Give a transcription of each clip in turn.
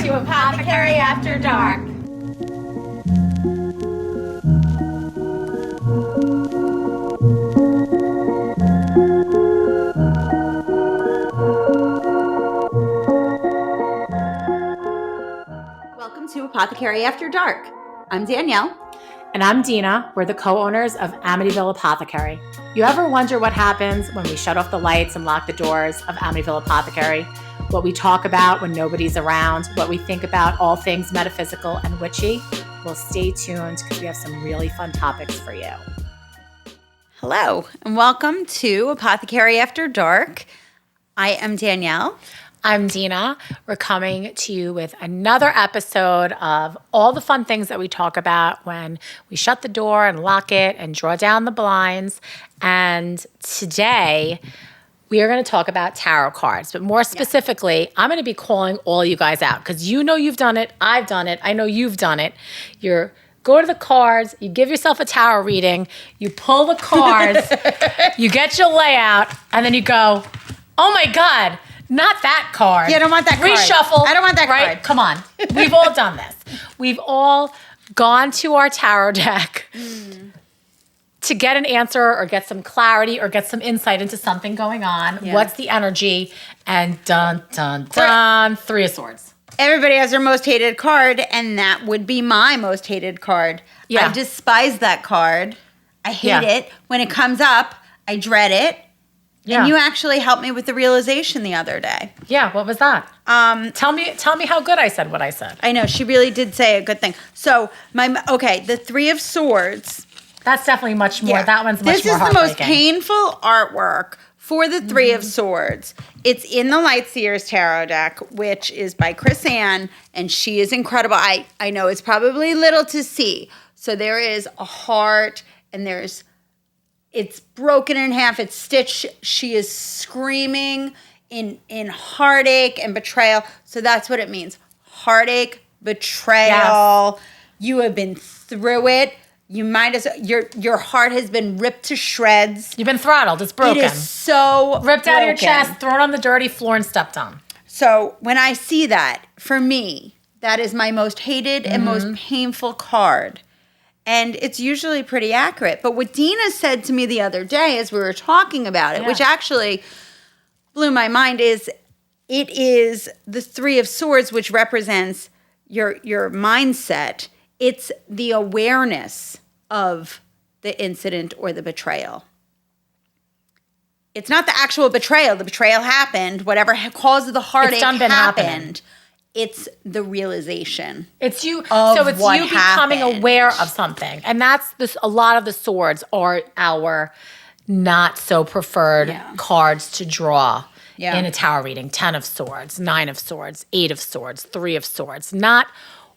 to Apothecary After Dark. Welcome to Apothecary After Dark. I'm Danielle. And I'm Dina. We're the co-owners of Amityville Apothecary. You ever wonder what happens when we shut off the lights and lock the doors of Amityville Apothecary? What we talk about when nobody's around? What we think about all things metaphysical and witchy? Well, stay tuned because we have some really fun topics for you. Hello, and welcome to Apothecary After Dark. I am Danielle. I'm Dina. We're coming to you with another episode of all the fun things that we talk about when we shut the door and lock it and draw down the blinds. And today we are going to talk about tarot cards, but more specifically, I'm going to be calling all you guys out because you know you've done it. I've done it. I know you've done it. You're go to the cards, you give yourself a tarot reading, you pull the cards, you get your layout, and then you go, oh my God, not that card. Yeah, I don't want that card. Reshuffle. I don't want that right? card. Come on. We've all done this. We've all gone to our tarot deck to get an answer or get some clarity or get some insight into something going on. Yeah. What's the energy? And dun, dun, dun, Three of Swords. Everybody has their most hated card, and that would be my most hated card. Yeah. I despise that card. I hate it. When it comes up, I dread it. Yeah. And you actually helped me with the realization the other day. Yeah, what was that? Tell me how good I said what I said. I know, she really did say a good thing. So, the Three of Swords. That's definitely much more. Yeah. That one's much more This is the most heartbreaking. painful artwork for the Three of Swords. It's in the Lightseers Tarot deck, which is by Chris Ann, and she is incredible. I know it's probably little to see. So there is a heart, and it's broken in half. It's stitched. She is screaming in heartache and betrayal. So that's what it means. Heartache, betrayal. Yes. You have been through it. You might as your heart has been ripped to shreds. You've been throttled. It's broken. It is so ripped out of your broken. chest, thrown on the dirty floor, and stepped on. So when I see that, for me, that is my most hated and most painful card. And it's usually pretty accurate. But what Dina said to me the other day as we were talking about it, which actually blew my mind, is it is the Three of Swords, which represents your mindset. It's the awareness of the incident or the betrayal. It's not the actual betrayal. The betrayal happened. Whatever caused the heartache happened. It's the realization. It's you. So it's you becoming happened. aware of something, and that's this. A lot of the swords are our not so preferred cards to draw in a tarot reading. 10 of Swords, 9 of Swords, 8 of Swords, 3 of Swords. Not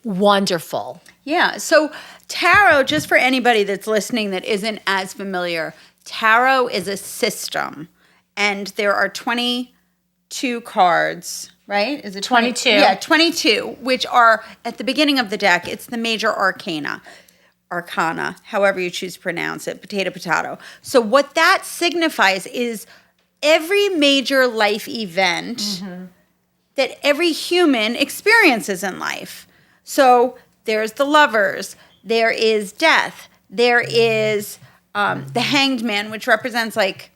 wonderful. Yeah. So tarot, just for anybody that's listening that isn't as familiar, tarot is a system, and there are 22 cards, right? Is it 22? Yeah, 22, which are at the beginning of the deck. It's the major arcana, however you choose to pronounce it, potato. So what that signifies is every major life event that every human experiences in life. So there's the Lovers, there is death, there is the Hanged Man, which represents like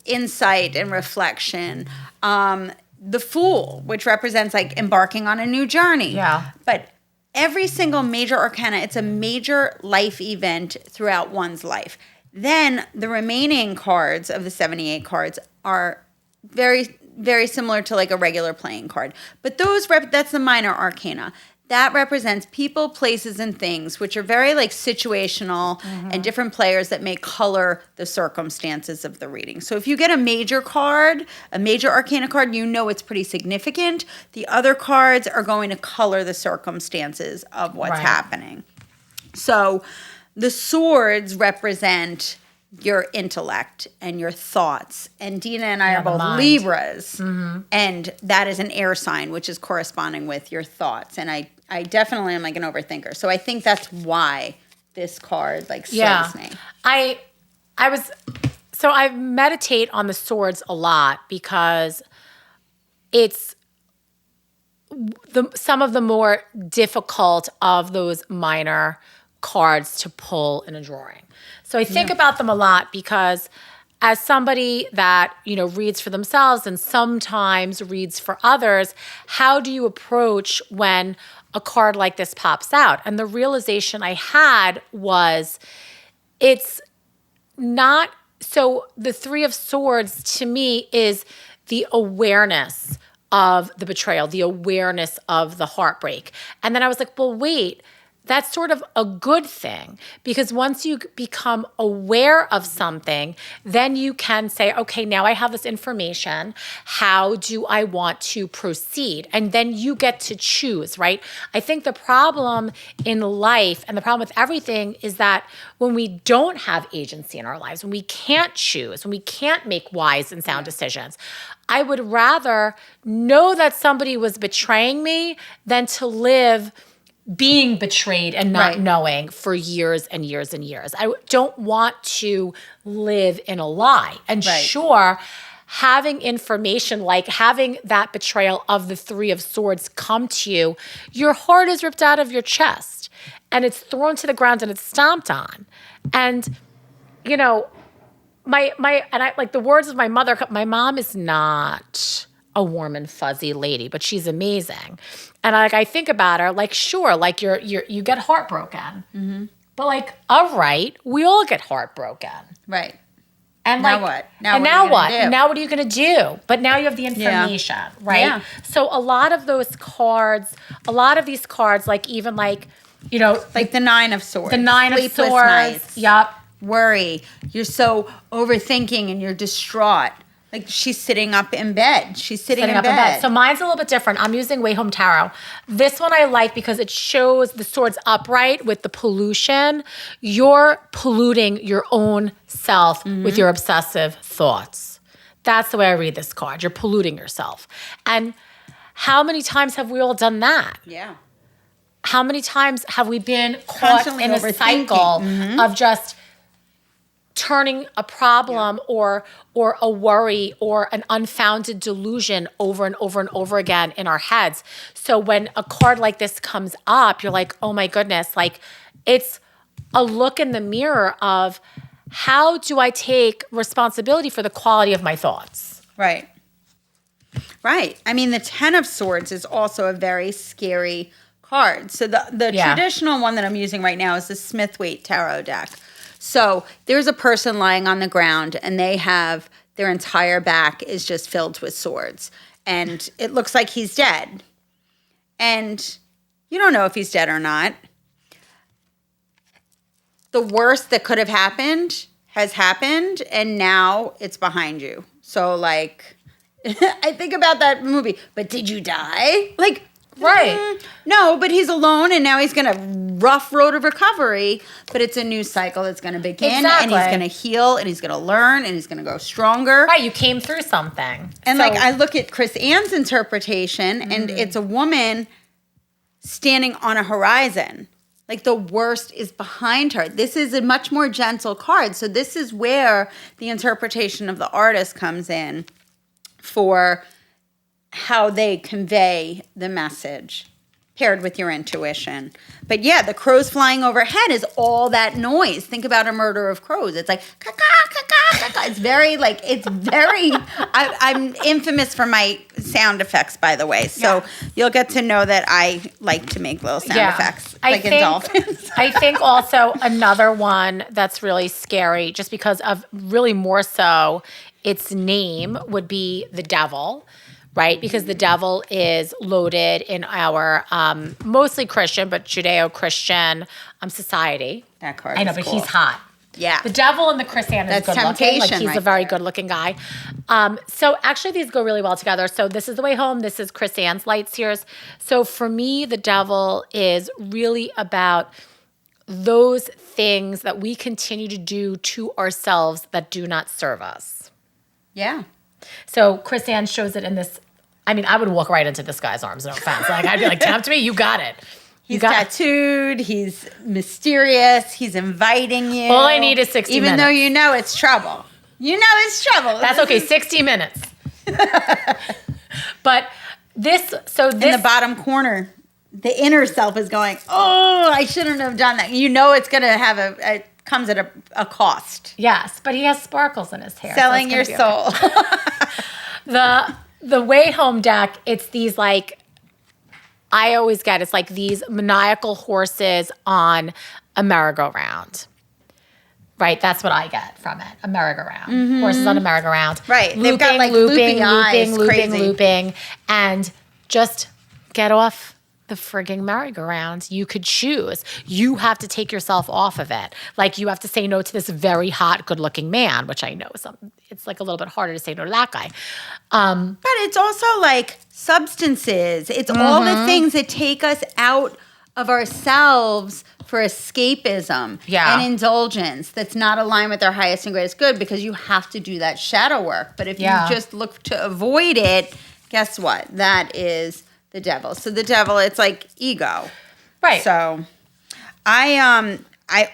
insight and reflection. The Fool, which represents like embarking on a new journey. Yeah. But every single major arcana, it's a major life event throughout one's life. Then the remaining cards of the 78 cards are very, very similar to like a regular playing card. But that's the minor arcana. That represents people, places, and things, which are very like situational and different players that may color the circumstances of the reading. So if you get a major card, a major arcana card, you know it's pretty significant. The other cards are going to color the circumstances of what's happening. So the swords represent your intellect and your thoughts. And Dina and I are both Libras. And that is an air sign, which is corresponding with your thoughts. And I definitely am like an overthinker. So I think that's why this card like serves me. I meditate on the swords a lot because it's some of the more difficult of those minor cards to pull in a drawing. So I think about them a lot because as somebody that, reads for themselves and sometimes reads for others, how do you approach when a card like this pops out? And the realization I had was it's not, so the Three of Swords to me is the awareness of the betrayal, the awareness of the heartbreak. And then I was like, well, wait, that's sort of a good thing because once you become aware of something, then you can say, okay, now I have this information. How do I want to proceed? And then you get to choose, right? I think the problem in life and the problem with everything is that when we don't have agency in our lives, when we can't choose, when we can't make wise and sound decisions, I would rather know that somebody was betraying me than to live being betrayed and not knowing for years and years and years. I don't want to live in a lie. And sure, having information like having that betrayal of the Three of Swords come to you, your heart is ripped out of your chest and it's thrown to the ground and it's stomped on. And, my like the words of my mother, my mom is not a warm and fuzzy lady, but she's amazing. And I think about her, like, sure, like you get heartbroken, but like, all right, we all get heartbroken, right? And now like, what? Now what? And now what are you going to do? But now you have the information, right? Yeah. So a lot of these cards, like even like, like the Nine of Swords, the Nine of Swords, nights. Yep. Worry. You're so overthinking and you're distraught. Like she's sitting up in bed. She's sitting in bed. So mine's a little bit different. I'm using Way Home Tarot. This one I like because it shows the swords upright with the pollution. You're polluting your own self with your obsessive thoughts. That's the way I read this card. You're polluting yourself. And how many times have we all done that? Yeah. How many times have we been caught in a cycle of just turning a problem or a worry or an unfounded delusion over and over and over again in our heads. So when a card like this comes up, you're like, oh my goodness, like it's a look in the mirror of how do I take responsibility for the quality of my thoughts? Right. Right. I mean, the Ten of Swords is also a very scary card. So the traditional one that I'm using right now is the Smith-Waite Tarot deck. So there's a person lying on the ground and they have their entire back is just filled with swords. And it looks like he's dead. And you don't know if he's dead or not. The worst that could have happened has happened and now it's behind you. So like, I think about that movie, but did you die? Like, right. No, but he's alone and now he's going to rough road of recovery, but it's a new cycle that's going to begin and he's going to heal and he's going to learn and he's going to go stronger. Right, you came through something. And like I look at Chris Ann's interpretation and it's a woman standing on a horizon. Like the worst is behind her. This is a much more gentle card. So this is where the interpretation of the artist comes in for how they convey the message paired with your intuition. But yeah, the crows flying overhead is all that noise. Think about a murder of crows. It's like, caw, caw, caw, caw. It's very, I'm infamous for my sound effects, by the way. So you'll get to know that I like to make little sound effects in dolphins. I think also another one that's really scary, just because of really more so its name, would be the devil. Right? Because the devil is loaded in our mostly Christian, but Judeo-Christian society. That card I know, is but cool. He's hot. Yeah. The devil and the Chris Ann is good looking. Like he's a very good looking guy. So actually these go really well together. So this is the Way Home. This is Chris Ann's Light Sears. So for me, the devil is really about those things that we continue to do to ourselves that do not serve us. Yeah. So Chris Ann shows it in this. I mean, I would walk right into this guy's arms, no offense. Like, I'd be like, tempt me, you got it. He's tattooed, he's mysterious, he's inviting you. All I need is 60 minutes. Even though you know it's trouble. You know it's trouble. That's okay, 60 minutes. But In the bottom corner, the inner self is going, oh, I shouldn't have done that. You know it's going to have it comes at a cost. Yes, but he has sparkles in his hair. Selling your soul. Okay. The way home deck, it's these like, I always get, it's like these maniacal horses on a merry-go-round. Right, that's what I get from it. A merry-go-round. Mm-hmm. Horses on a merry-go-round. Right. Looping, they've got like looping. And just get off the frigging merry-go-round. You could choose. You have to take yourself off of it. Like you have to say no to this very hot, good-looking man, which I know it's like a little bit harder to say no to that guy. But it's also like substances. It's all the things that take us out of ourselves for escapism and indulgence that's not aligned with our highest and greatest good, because you have to do that shadow work. But if you just look to avoid it, guess what? That is the devil. So the devil, it's like ego. Right. So I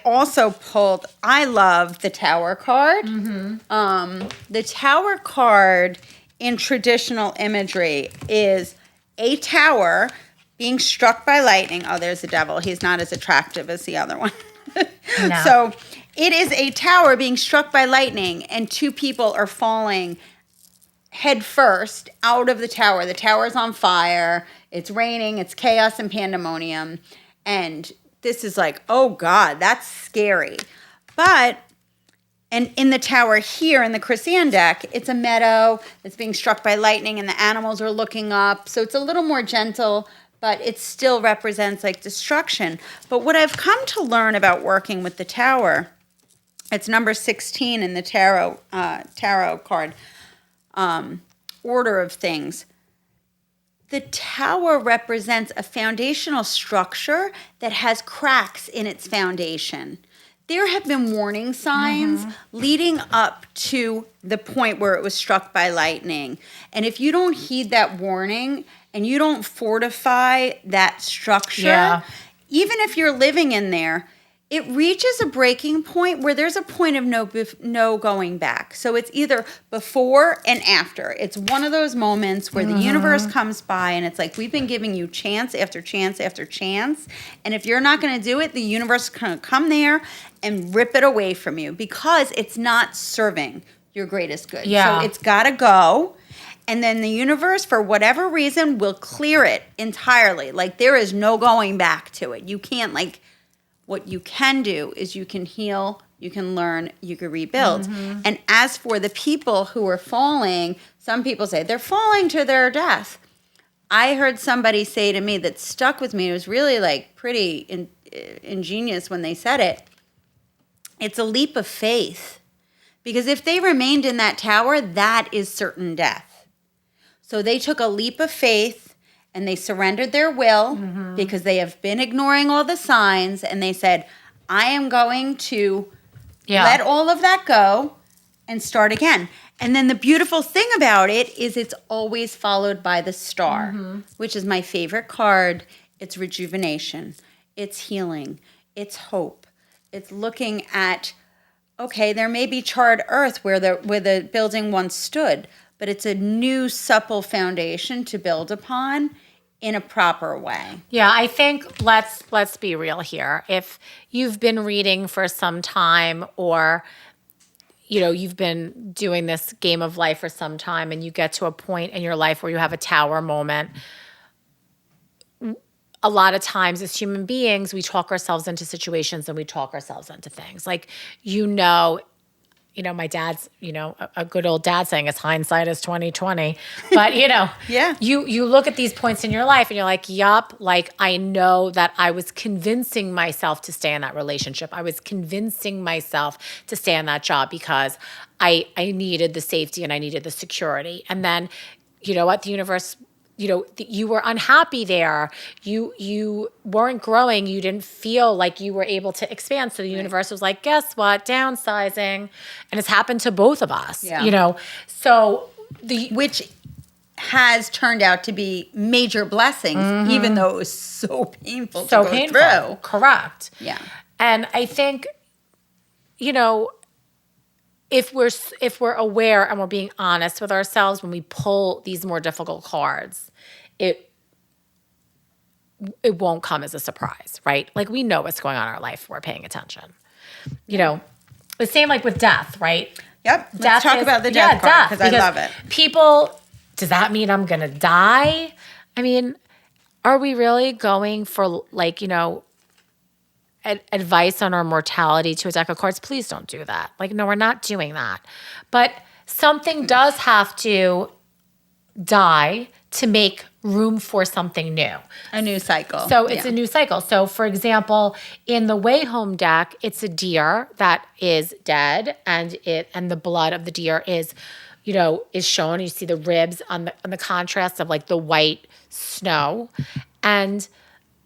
also pulled, I love the Tower card. Mm-hmm. The Tower card in traditional imagery is a tower being struck by lightning. Oh, there's the devil. He's not as attractive as the other one. No. So it is a tower being struck by lightning, and two people are falling head first out of the tower. The tower's on fire. It's raining. It's chaos and pandemonium. And this is like, oh, God, that's scary. But, and in the tower here in the Chrysan deck, it's a meadow that's being struck by lightning, and the animals are looking up. So it's a little more gentle, but it still represents like destruction. But what I've come to learn about working with the tower, it's number 16 in the tarot card order of things. The tower represents a foundational structure that has cracks in its foundation. There have been warning signs leading up to the point where it was struck by lightning. And if you don't heed that warning and you don't fortify that structure, even if you're living in there, it reaches a breaking point where there's a point of no going back. So it's either before and after. It's one of those moments where the universe comes by and it's like, we've been giving you chance after chance after chance. And if you're not going to do it, the universe is going to come there and rip it away from you because it's not serving your greatest good. Yeah. So it's got to go. And then the universe, for whatever reason, will clear it entirely. Like there is no going back to it. You can't like... What you can do is you can heal, you can learn, you can rebuild. And as for the people who are falling, some people say they're falling to their death. I heard somebody say to me that stuck with me. It was really like pretty ingenious when they said it. It's a leap of faith. Because if they remained in that tower, that is certain death. So they took a leap of faith. And they surrendered their will because they have been ignoring all the signs. And they said, I am going to let all of that go and start again. And then the beautiful thing about it is it's always followed by the star, which is my favorite card. It's rejuvenation. It's healing. It's hope. It's looking at, okay, there may be charred earth where the building once stood, but it's a new supple foundation to build upon in a proper way. Yeah, I think let's be real here. If you've been reading for some time, or you've been doing this game of life for some time, and you get to a point in your life where you have a tower moment, a lot of times as human beings, we talk ourselves into situations and we talk ourselves into things. Like, my dad's, a good old dad saying is hindsight is 20/20. But, you look at these points in your life and you're like, yup, like I know that I was convincing myself to stay in that relationship. I was convincing myself to stay in that job because I needed the safety and I needed the security. And then, you know what, the universe, you were unhappy there. You weren't growing. You didn't feel like you were able to expand. So the universe was like, guess what? Downsizing. And it's happened to both of us, So which has turned out to be major blessings, even though it was so painful to go through. Correct. Yeah. And I think, if we're aware and we're being honest with ourselves when we pull these more difficult cards, it won't come as a surprise, right? Like we know what's going on in our life. We're paying attention. You know, the same like with death, right? Yep. Let's talk about the death card because I love it. People, does that mean I'm going to die? I mean, are we really going for like, you know, advice on our mortality to a deck of cards? Please don't do that. Like, no, we're not doing that. But something does have to die to make room for something new. A new cycle. So it's a new cycle. So for example, in the Way Home deck, it's a deer that is dead and the blood of the deer is, you know, is shown. You see the ribs on the contrast of like the white snow. And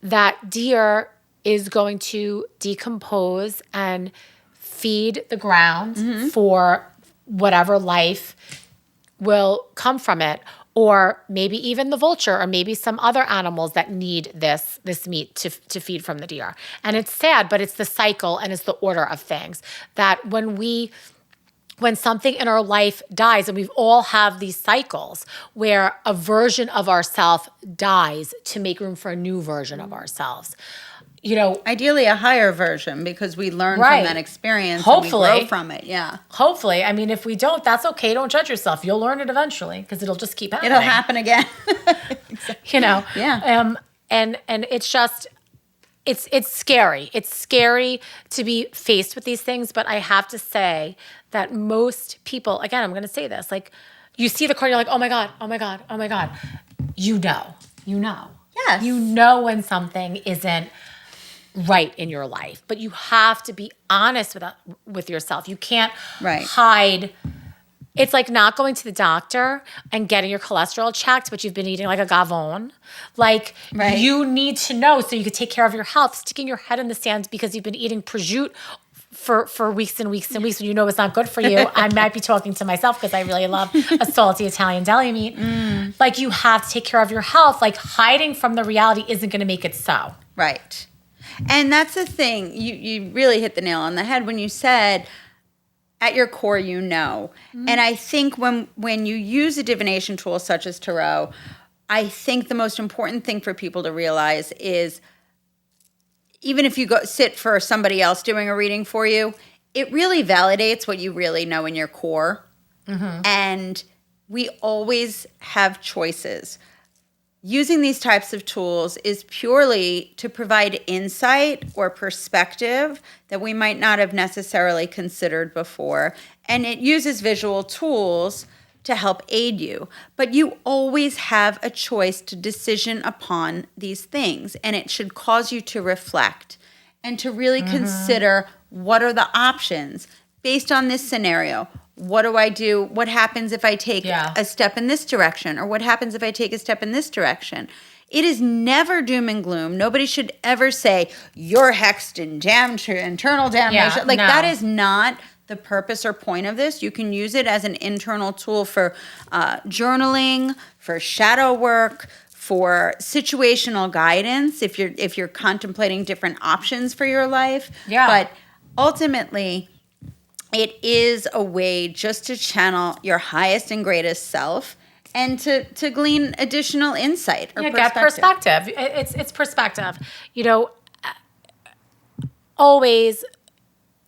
that deer is going to decompose and feed the ground for whatever life will come from it, or maybe even the vulture, or maybe some other animals that need this meat to feed from the deer. And it's sad, but it's the cycle and it's the order of things that when something in our life dies, and we've all have these cycles where a version of ourselves dies to make room for a new version of ourselves. You know, ideally a higher version because we learn from that experience. Hopefully. And we grow from it. Yeah. Hopefully. I mean, if we don't, that's okay. Don't judge yourself. You'll learn it eventually because it'll just keep happening. It'll happen again. Exactly. You know? Yeah. And it's just, it's scary. It's scary to be faced with these things. But I have to say that most people, again, I'm going to say this, like you see the card, you're like, oh my God, oh my God, oh my God. You know. Yes. You know when something isn't right in your life, but you have to be honest with yourself. You can't hide. It's like not going to the doctor and getting your cholesterol checked, but you've been eating like a gavone. Like you need to know so you could take care of your health. Sticking your head in the sand because you've been eating prosciutto for weeks and weeks and weeks when you know it's not good for you. I might be talking to myself because I really love a salty Italian deli meat. Like you have to take care of your health. Like hiding from the reality isn't going to make it so. Right. And that's the thing. You really hit the nail on the head when you said, at your core, you know. And I think when you use a divination tool such as tarot, I think the most important thing for people to realize is even if you go sit for somebody else doing a reading for you, it really validates what you really know in your core. And we always have choices. Using these types of tools is purely to provide insight or perspective that we might not have necessarily considered before. And it uses visual tools to help aid you. But you always have a choice to decision upon these things. And it should cause you to reflect and to really consider what are the options based on this scenario. What do I do? What happens if I take a step in this direction? Or what happens if I take a step in this direction? It is never doom and gloom. Nobody should ever say, you're hexed and damned to internal damnation. That is not the purpose or point of this. You can use it as an internal tool for journaling, for shadow work, for situational guidance if you're contemplating different options for your life. Yeah. But ultimately, it is a way just to channel your highest and greatest self and to glean additional insight or perspective. Get perspective. It's perspective. You know, always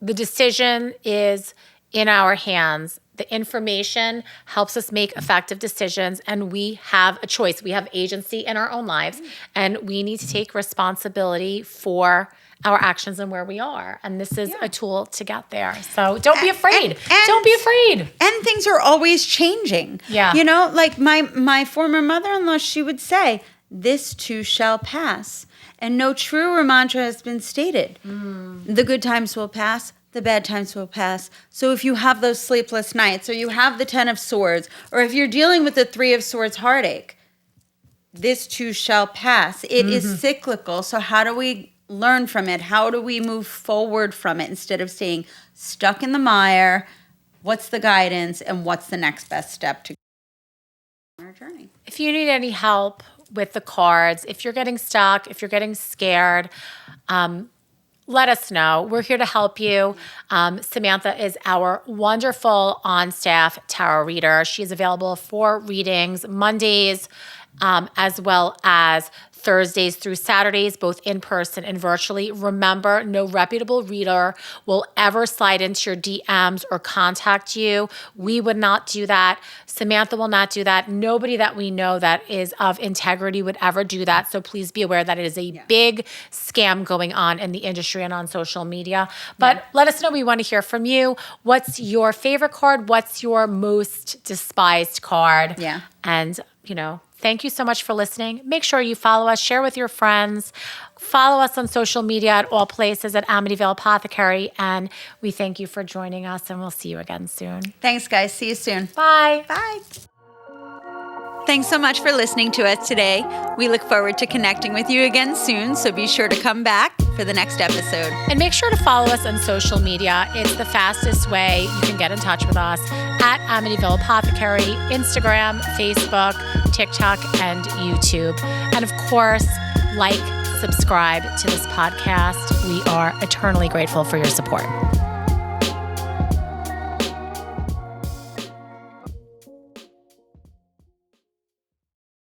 the decision is in our hands. The information helps us make effective decisions, and we have a choice. We have agency in our own lives, and we need to take responsibility for our actions and where we are. And this is a tool to get there. So don't be afraid. Don't be afraid. And things are always changing. Yeah. You know, like my former mother-in-law, she would say, this too shall pass. And no truer mantra has been stated. The good times will pass. The bad times will pass. So if you have those sleepless nights, or you have the 10 of Swords, or if you're dealing with the 3 of Swords heartache, this too shall pass. It is cyclical. So how do we learn from it? How do we move forward from it instead of staying stuck in the mire? What's the guidance and what's the next best step to on our journey? If you need any help with the cards, if you're getting stuck, if you're getting scared, let us know. We're here to help you. Samantha is our wonderful on-staff tarot reader. She is available for readings Mondays as well as Thursdays through Saturdays, both in person and virtually. Remember, no reputable reader will ever slide into your DMs or contact you. We would not do that. Samantha will not do that. Nobody that we know that is of integrity would ever do that. So please be aware that it is a big scam going on in the industry and on social media. But let us know. We want to hear from you. What's your favorite card? What's your most despised card? Yeah. And, thank you so much for listening. Make sure you follow us, share with your friends, follow us on social media at all places at Amityville Apothecary. And we thank you for joining us, and we'll see you again soon. Thanks, guys. See you soon. Bye. Bye. Thanks so much for listening to us today. We look forward to connecting with you again soon, so be sure to come back for the next episode. And make sure to follow us on social media. It's the fastest way you can get in touch with us at Amityville Apothecary, Instagram, Facebook, TikTok, and YouTube. And of course, subscribe to this podcast. We are eternally grateful for your support.